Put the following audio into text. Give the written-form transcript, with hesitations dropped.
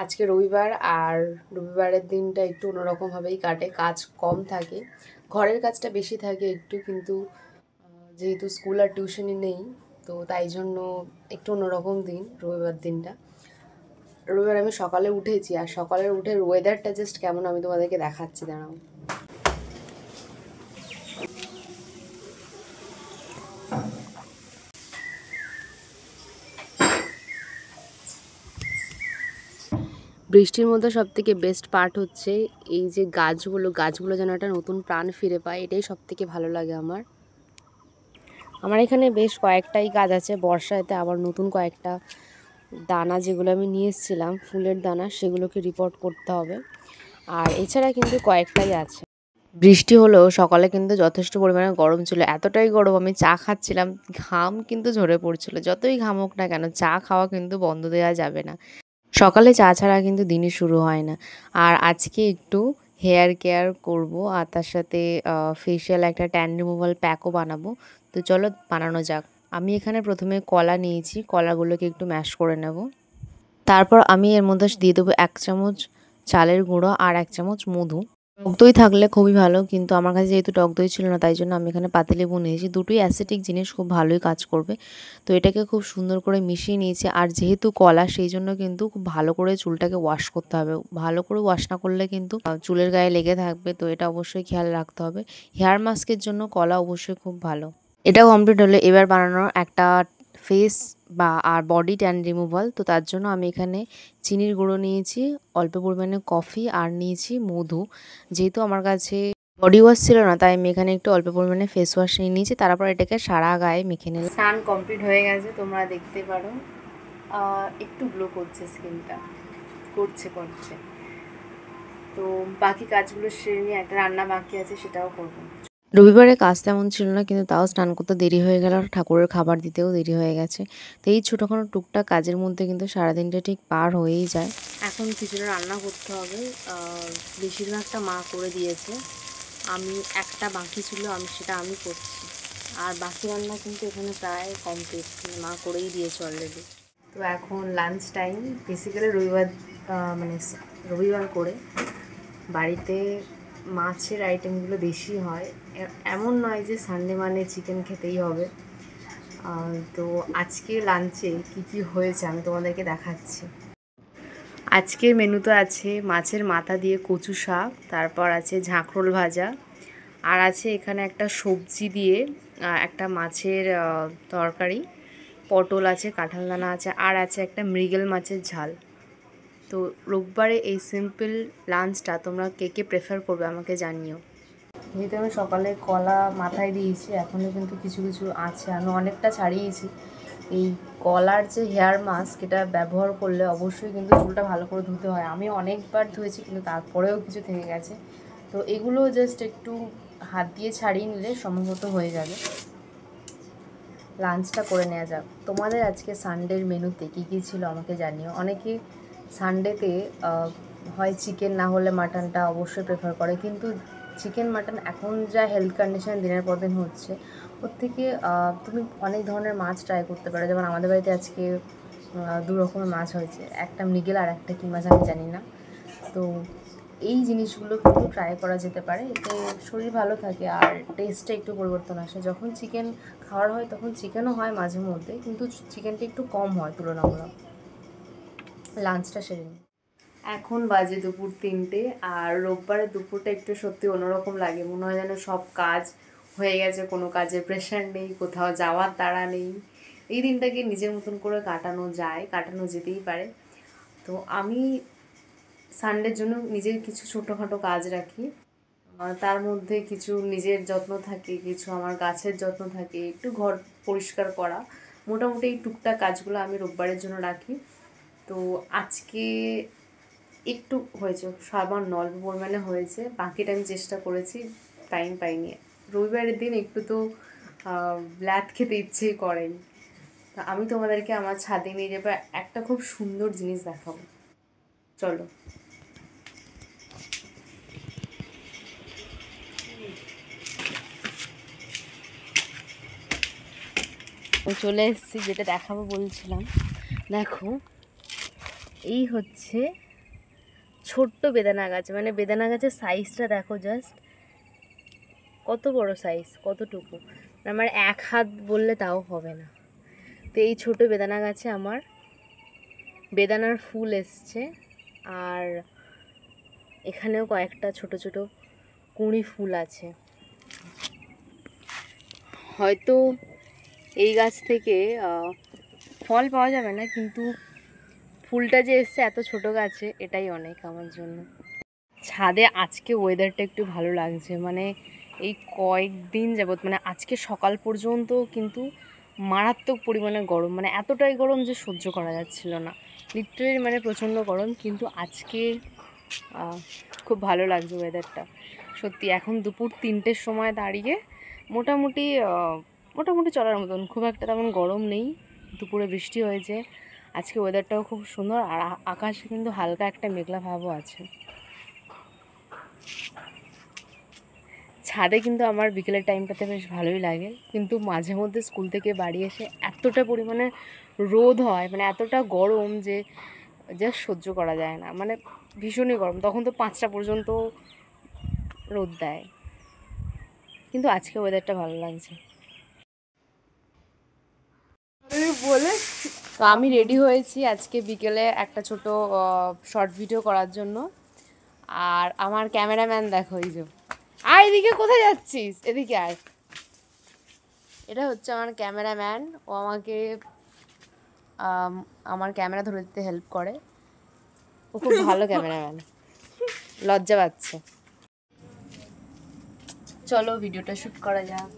আজকে রবিবার আর রবিবারের দিনটা একটু অন্যরকমভাবেই কাটে, কাজ কম থাকে, ঘরের কাজটা বেশি থাকে একটু, কিন্তু যেহেতু স্কুল আর টিউশনি নেই তো তাই জন্য একটু অন্যরকম দিন রবিবার দিনটা। রবিবার আমি সকালে উঠেছি আর সকালে উঠে ওয়েদারটা জাস্ট কেমন আমি তোমাদেরকে দেখাচ্ছি, দাঁড়াও। বৃষ্টির মধ্যে সবথেকে বেস্ট পার্ট হচ্ছে এই যে গাছগুলো যেন একটা নতুন প্রাণ ফিরে পায়, এটাই সবথেকে ভালো লাগে আমার। আমার এখানে বেশ কয়েকটাই গাছ আছে, বর্ষাতে আবার নতুন কয়েকটা দানা যেগুলো আমি নিয়ে এসেছিলাম ফুলের দানা, সেগুলোকে রিপোর্ট করতে হবে। আর এছাড়া কিন্তু কয়েকটাই আছে। বৃষ্টি হলেও সকালে কিন্তু যথেষ্ট পরিমাণে গরম ছিল, এতটাই গরম আমি চা খাচ্ছিলাম, ঘাম কিন্তু ঝরে পড়ছিল। যতই ঘাম হোক না কেন, চা খাওয়া কিন্তু বন্ধ দেওয়া যাবে না। সকালে চা ছাড়া কিন্তু দিনই শুরু হয় না। আর আজকে একটু হেয়ার কেয়ার করব আর তার সাথে ফেশিয়াল একটা ট্যান রিমুভাল প্যাকও বানাবো। তো চলো বানানো যাক। আমি এখানে প্রথমে কলা নিয়েছি, কলাগুলোকে একটু ম্যাশ করে নেব। তারপর আমি এর মধ্যে দিয়ে দেবো 1 চামচ চালের গুঁড়ো আর 1 চামচ মধু। টক দই থাকলে খুবই ভালো, কিন্তু আমার কাছে যেহেতু টক দই ছিল না তাই জন্য আমি এখানে পাতিলেবু নিয়েছি। দুটোই অ্যাসিডিক জিনিস, খুব ভালোই কাজ করবে। তো এটাকে খুব সুন্দর করে মিশিয়ে নিয়েছি। আর যেহেতু কলা, সেই জন্য কিন্তু খুব ভালো করে চুলটাকে ওয়াশ করতে হবে। ভালো করে ওয়াশ না করলে কিন্তু চুলের গায়ে লেগে থাকবে, তো এটা অবশ্যই খেয়াল রাখতে হবে। হেয়ার মাস্কের জন্য কলা অবশ্যই খুব ভালো। এটা কমপ্লিট হলে এবার বানানোর একটা ফেস আর বডি ট্যান রিমুভাল। তো তার জন্য আমি এখানে চিনির গুঁড়ো নিয়েছি, অল্প পরিমাণে কফি আর নিয়েছি মধু। যেহেতু আমার কাছে বডি ওয়াশ ছিল না তাই আমি এখানে একটু অল্প পরিমাণে ফেস ওয়াশ নিয়ে নিয়েছি। তারপর এটাকে সারা গায়ে মেখে নিলাম। স্নান কমপ্লিট হয়ে গেছে, তোমরা দেখতে পারো একটু গ্লো করছে স্কিনটা, করছে। তো বাকি কাজগুলো সেরে নিয়ে একটা রান্না বাকি আছে, সেটাও করবো। রবিবারে কাজ তেমন ছিল না, কিন্তু তাও স্নান করতে দেরি হয়ে গেল আর ঠাকুরের খাবার দিতেও দেরি হয়ে গেছে। তো এই ছোটোখাটো টুকটাক কাজের মধ্যে কিন্তু সারাদিনটা ঠিক পার হয়েই যায়। এখন কিছুটা রান্না করতে হবে, বেশিরভাগটা মা করে দিয়েছে, আমি একটা বাকি ছিল সেটা আমি করছি। আর বাকি রান্না কিন্তু এখানে প্রায় কমপ্লিট, মা করেই দিয়েছে অলরেডি। তো এখন লাঞ্চ টাইম। বেসিক্যালি রবিবার করে বাড়িতে মাছের আইটেমগুলো বেশি হয়। এমন নয় যে সানডে মানে চিকেন খেতেই হবে। তো আজকে লাঞ্চে কি হয়েছে আমি তোমাদেরকে দেখাচ্ছি। আজকের মেনুতে আছে মাছের মাথা দিয়ে কচু শাক, তারপর আছে ঝাঁকরোল ভাজা, আর আছে এখানে একটা সবজি দিয়ে একটা মাছের তরকারি, পটল আছে, কাঁঠাল দানা আছে, আর আছে একটা মৃগেল মাছের ঝাল। তো রোববারে এই সিম্পল লাঞ্চটা তোমরা কে প্রেফার করবে আমাকে জানিও। যেহেতু আমি সকালে কলা মাথায় দিয়েছি, এখনও কিন্তু কিছু আছে, আমি অনেকটা ছাড়িয়েছি। এই কলার যে হেয়ার মাস্ক, এটা ব্যবহার করলে অবশ্যই কিন্তু চুলটা ভালো করে ধুতে হয়। আমি অনেকবার ধুয়েছি কিন্তু তারপরেও কিছু থেকে গেছে। তো এগুলো জাস্ট একটু হাত দিয়ে ছাড়িয়ে নিলে সম্ভবত হয়ে যাবে। লাঞ্চটা করে নেওয়া যাক। তোমাদের আজকে সানডের মেনুতে কী ছিল আমাকে জানিও। অনেকে সানডেতে হয় চিকেন না হলে মাটনটা অবশ্যই প্রেফার করে, কিন্তু চিকেন মাটন এখন যা হেলথ কন্ডিশন দিনের পর দিন হচ্ছে, ওর থেকে তুমি অনেক ধরনের মাছ ট্রাই করতে পারো। যেমন আমাদের বাড়িতে আজকে 2 রকমের মাছ হয়েছে, একটা মৃগেল আর একটা কী মাছ আমি জানি না। তো এই জিনিসগুলো কিন্তু ট্রাই করা যেতে পারে, এতে শরীর ভালো থাকে আর টেস্টটা একটু পরিবর্তন আসে। যখন চিকেন খাওয়ার হয় তখন চিকেনও হয় মাঝে মধ্যে, কিন্তু চিকেনটা একটু কম হয় তুলনামূলক। লাঞ্চটা সেরে নিই। এখন বাজে দুপুর 3টে, আর রোববারের দুপুরটা একটু সত্যি অন্যরকম লাগে, মনে হয় যেন সব কাজ হয়ে গেছে, কোনো কাজের প্রেশার নেই, কোথাও যাওয়ার তাড়া নেই। এই দিনটাকে নিজের মতন করে কাটানো যেতেই পারে। তো আমি সানডের জন্য নিজের কিছু ছোটোখাটো কাজ রাখি, তার মধ্যে কিছু নিজের যত্ন থাকে, কিছু আমার গাছের যত্ন থাকে, একটু ঘর পরিষ্কার করা, মোটামুটি এই টুকটাক কাজগুলো আমি রোববারের জন্য রাখি। তো আজকে একটু হয়েছে, সামান্য অল্প পরিমাণে হয়েছে, বাকিটা আমি চেষ্টা করেছি, টাইম পাইনি। রবিবারের দিন একটু তো ল্যাদ খেতে ইচ্ছেই করেনি। তা আমি তোমাদেরকে আমার ছাদে নিয়ে যাবো, একটা খুব সুন্দর জিনিস দেখাবো, চলো। চলে এসেছি, যেটা দেখাবো বলছিলাম। দেখো, এই হচ্ছে ছোট্ট বেদানা গাছ, মানে বেদানা গাছের সাইজটা দেখো জাস্ট, কত বড় সাইজ, কতটুকু, আমার 1 হাত বললে তাও হবে না। তো এই ছোট বেদানা গাছে আমার বেদানার ফুল এসছে, আর এখানেও কয়েকটা ছোট ছোট কুঁড়ি ফুল আছে। হয়তো এই গাছ থেকে ফল পাওয়া যাবে না, কিন্তু ফুলটা যে এসছে এত ছোট গাছে, এটাই অনেক আমার জন্য। ছাদে আজকে ওয়েদারটা একটু ভালো লাগছে, মানে এই কয়েকদিন যাবত, মানে আজকে সকাল পর্যন্ত কিন্তু মারাত্মক পরিমাণে গরম, মানে এতটাই গরম যে সহ্য করা যাচ্ছিল না, লিটারেলি মানে প্রচণ্ড গরম। কিন্তু আজকে খুব ভালো লাগছে ওয়েদারটা সত্যি। এখন দুপুর 3টের সময় দাঁড়িয়ে মোটামুটি মোটামুটি চলার মতন, খুব একটা তেমন গরম নেই। দুপুরে বৃষ্টি হয়েছে, আজকে ওয়েদারটাও খুব সুন্দর, আর আকাশে কিন্তু হালকা একটা মেঘলা ভাবও আছে। ছাদে কিন্তু আমার বিকেলের টাইমটাতে বেশ ভালোই লাগে, কিন্তু মাঝে মধ্যে স্কুল থেকে বাড়ি এসে এতটা পরিমাণে রোদ হয়, মানে এতটা গরম যে জাস্ট সহ্য করা যায় না, মানে ভীষণই গরম। তখন তো 5টা পর্যন্ত রোদ দেয়, কিন্তু আজকে ওয়েদারটা ভালো লাগছে। তো আমি রেডি হয়েছি আজকে বিকেলে একটা ছোট শর্ট ভিডিও করার জন্য, আর আমার ক্যামেরাম্যান দেখো, এই যে, আয় এদিকে, কোথায় যাচ্ছিস, এদিকে আয়। এটা হচ্ছে আমার ক্যামেরাম্যান, ও আমাকে আমার ক্যামেরা ধরে দিতে হেল্প করে, ও খুব ভালো ক্যামেরাম্যান, লজ্জা পাচ্ছে। চলো ভিডিওটা শ্যুট করা যাক।